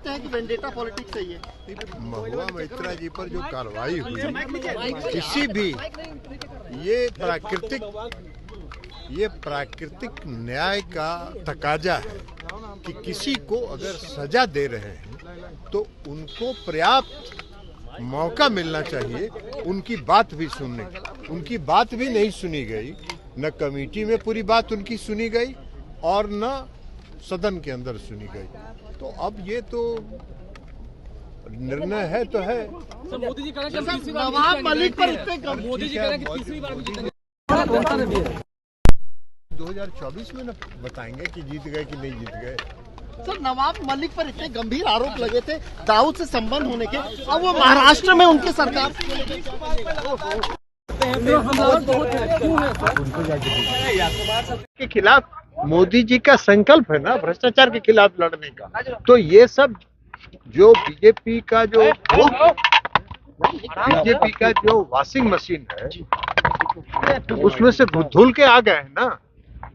लगता है कि वेंडेटा पॉलिटिक्स सही है? महुआ मैत्रा जी पर जो कार्रवाई हुई किसी भी ये प्राकृतिक न्याय का तकाजा है कि किसी को अगर सजा दे रहे हैं तो उनको पर्याप्त मौका मिलना चाहिए उनकी बात भी सुनने की। उनकी बात भी नहीं सुनी गई, न कमेटी में पूरी बात उनकी सुनी गई और न सदन के अंदर सुनी गई। तो अब ये तो निर्णय है तो है। मोदी जी कह रहे हैं नवाब मलिक पर इतने मोदी जी कह रहे हैं कि तीसरी बार भी जीतेंगे। 2024 में न बताएंगे कि जीत गए कि नहीं जीत गए। सर, नवाब मलिक पर इतने गंभीर आरोप लगे थे दाऊद से संबंध होने के, अब वो महाराष्ट्र में उनके सरकार के खिलाफ मोदी जी का संकल्प है ना भ्रष्टाचार के खिलाफ लड़ने का। तो ये सब जो बीजेपी का जो वॉशिंग मशीन है उसमें से धुल के आ गए हैं ना।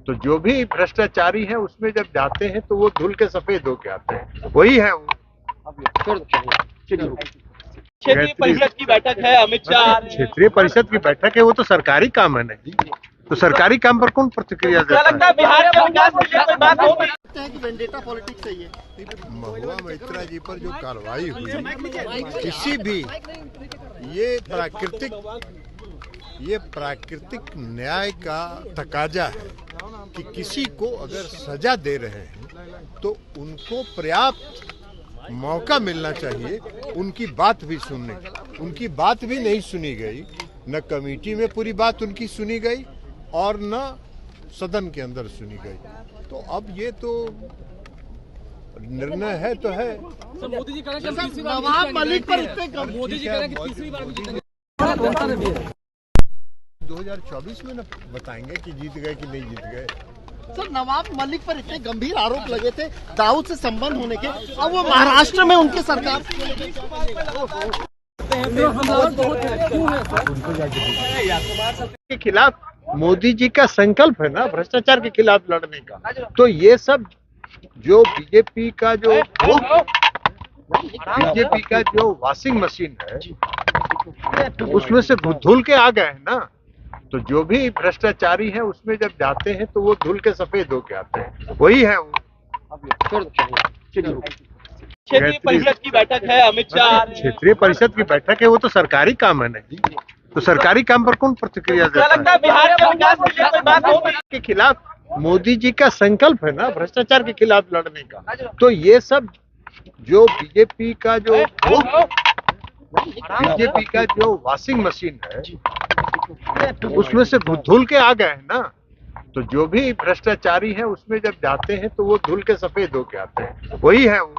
तो जो भी भ्रष्टाचारी हैं उसमें जब जाते हैं तो वो धुल के सफेद होके आते हैं, वही है वो। क्षेत्रीय परिषद की बैठक है, अमित शाह क्षेत्रीय परिषद की बैठक है, वो तो सरकारी काम है नहीं। तो सरकारी काम पर कौन प्रतिक्रिया देता है? लगता है बिहार के विकास के लिए कोई बात होगी? लगता है कि वेंडेटा पॉलिटिक्स सही है? महुआ मैत्रा जी पर जो कार्रवाई हुई किसी भी ये प्राकृतिक न्याय का तकाजा है कि किसी को अगर सजा दे रहे हैं तो उनको पर्याप्त मौका मिलना चाहिए उनकी बात भी सुनने की। उनकी बात भी नहीं सुनी गई, न कमेटी में पूरी बात उनकी सुनी गई और न सदन के अंदर सुनी गई। तो अब ये तो निर्णय है तो है। मोदी जी कह रहे हैं नवाब मलिक पर इतने मोदी जी कह रहे हैं कि तीसरी बार भी जीतेंगे। 2024 में न बताएंगे कि जीत गए कि नहीं जीत गए। सर, नवाब मलिक पर इतने गंभीर आरोप लगे थे दाऊद से संबंध होने के, अब वो महाराष्ट्र में उनके सरकार के खिलाफ मोदी जी का संकल्प है ना भ्रष्टाचार के खिलाफ लड़ने का। तो ये सब जो बीजेपी का जो वॉशिंग मशीन है उसमें से धुल के आ गए हैं ना। तो जो भी भ्रष्टाचारी हैं उसमें जब जाते हैं तो वो धुल के सफेद होके आते हैं, वही है वो। क्षेत्रीय परिषद की बैठक है, अमित शाह क्षेत्रीय परिषद की बैठक है, वो तो सरकारी काम है नहीं। तो सरकारी काम पर कौन प्रतिक्रिया देता है? लगता है बिहार के विकास के लिए कोई बात होगी? के खिलाफ मोदी जी का संकल्प है ना भ्रष्टाचार के खिलाफ लड़ने का। तो ये सब जो बीजेपी का जो वॉशिंग मशीन है उसमें से धुल के आ गए हैं ना। तो जो भी भ्रष्टाचारी हैं उसमें जब जाते हैं तो वो धुल के सफेद होके आते हैं, वही है वो।